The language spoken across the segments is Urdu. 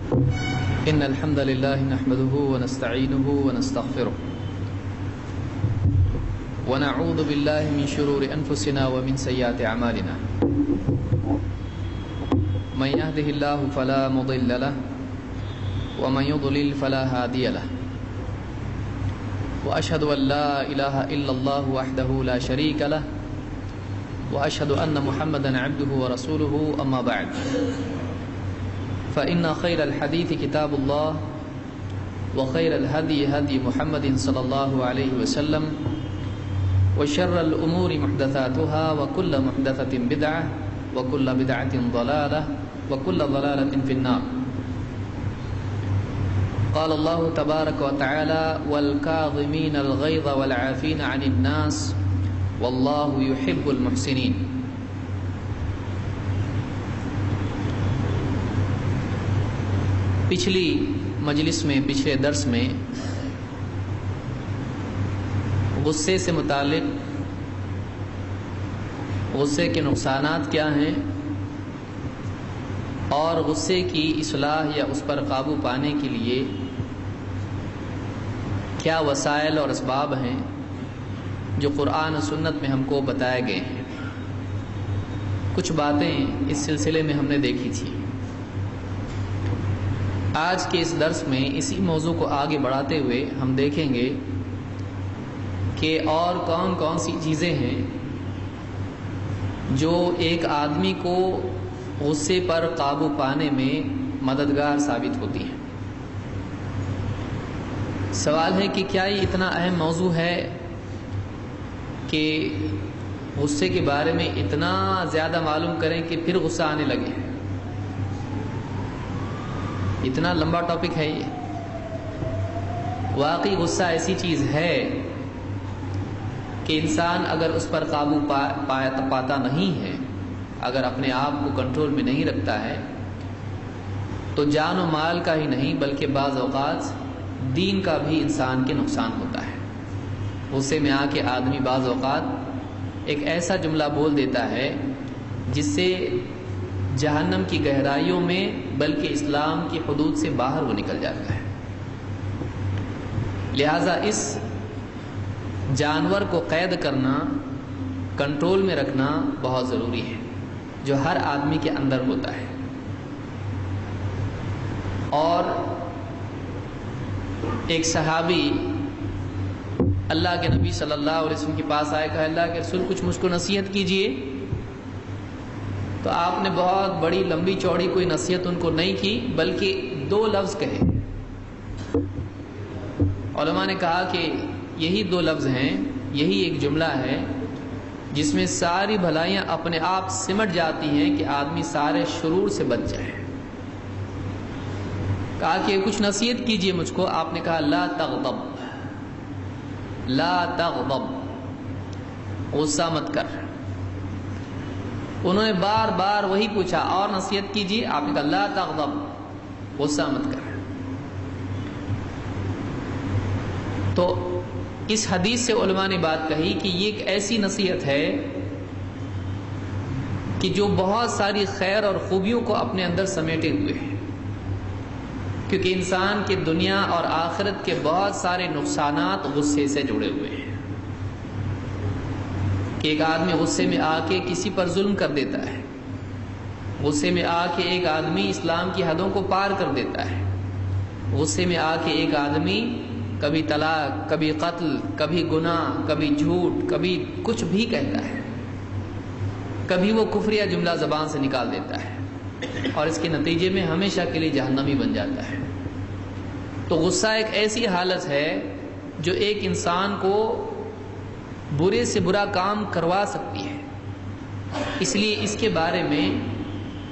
إن الحمد لله نحمده ونستعينه ونستغفره ونعوذ بالله من شرور أنفسنا ومن سيئات أعمالنا من يهده الله فلا مضل له ومن يضلل فلا هادي له وأشهد أن لا إله إلا الله وحده لا شريك له وأشهد أن محمدا عبده ورسوله أما بعد فإن خير الحديث كتاب الله وخير الهدي هدي محمد صلى الله عليه وسلم وشر الأمور محدثاتها وكل محدثة بدعة وكل بدعة ضلالة وكل ضلالة في النار. قال الله تبارك وتعالى والكاظمين الغيظ والعافين عن الناس والله يحب المحسنين. پچھلی مجلس میں پچھلے درس میں غصے سے متعلق غصے کے نقصانات کیا ہیں اور غصے کی اصلاح یا اس پر قابو پانے کے لیے کیا وسائل اور اسباب ہیں جو قرآن و سنت میں ہم کو بتائے گئے ہیں. کچھ باتیں اس سلسلے میں ہم نے دیکھی تھی. آج کے اس درس میں اسی موضوع کو آگے بڑھاتے ہوئے ہم دیکھیں گے کہ اور کون کون سی چیزیں ہیں جو ایک آدمی کو غصے پر قابو پانے میں مددگار ثابت ہوتی ہیں. سوال ہے کہ کیا یہ اتنا اہم موضوع ہے کہ غصے کے بارے میں اتنا زیادہ معلوم کریں کہ پھر غصہ آنے لگے. اتنا لمبا ٹاپک ہے یہ. واقعی غصہ ایسی چیز ہے کہ انسان اگر اس پر قابو پاتا نہیں ہے، اگر اپنے آپ کو کنٹرول میں نہیں رکھتا ہے تو جان و مال کا ہی نہیں بلکہ بعض اوقات دین کا بھی انسان کے نقصان ہوتا ہے. غصے میں آ کے آدمی بعض اوقات ایک ایسا جملہ بول دیتا ہے جس سے جہنم کی گہرائیوں میں بلکہ اسلام کی حدود سے باہر وہ نکل جاتا ہے. لہذا اس جانور کو قید کرنا، کنٹرول میں رکھنا بہت ضروری ہے جو ہر آدمی کے اندر ہوتا ہے. اور ایک صحابی اللہ کے نبی صلی اللہ علیہ وسلم کے پاس آئے، کہا اللہ کے رسول کچھ مجھ کو نصیحت کیجئے. تو آپ نے بہت بڑی لمبی چوڑی کوئی نصیحت ان کو نہیں کی بلکہ 2 لفظ کہے. علماء نے کہا کہ یہی 2 لفظ ہیں، یہی ایک جملہ ہے جس میں ساری بھلائیاں اپنے آپ سمٹ جاتی ہیں کہ آدمی سارے شرور سے بچ جائے. کہا کہ کچھ نصیحت کیجئے مجھ کو. آپ نے کہا لا تغضب، لا تغضب، غصہ مت کر. انہوں نے بار بار وہی پوچھا اور نصیحت کیجیے. آپ نے کہا لا تغضب، غصہ مت کر. تو اس حدیث سے علماء نے بات کہی کہ یہ ایک ایسی نصیحت ہے کہ جو بہت ساری خیر اور خوبیوں کو اپنے اندر سمیٹے ہوئے ہے، کیونکہ انسان کے دنیا اور آخرت کے بہت سارے نقصانات غصے سے جڑے ہوئے ہیں. کہ ایک آدمی غصے میں آ کے کسی پر ظلم کر دیتا ہے، غصے میں آ کے ایک آدمی اسلام کی حدوں کو پار کر دیتا ہے، غصے میں آ کے ایک آدمی کبھی طلاق، کبھی قتل، کبھی گناہ، کبھی جھوٹ، کبھی کچھ بھی کہتا ہے، کبھی وہ کفریہ جملہ زبان سے نکال دیتا ہے اور اس کے نتیجے میں ہمیشہ کے لیے جہنمی بن جاتا ہے. تو غصہ ایک ایسی حالت ہے جو ایک انسان کو برے سے برا کام کروا سکتی ہے. اس لیے اس کے بارے میں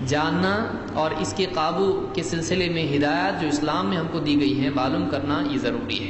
جاننا اور اس کے قابو کے سلسلے میں ہدایات جو اسلام میں ہم کو دی گئی ہیں معلوم کرنا یہ ضروری ہے.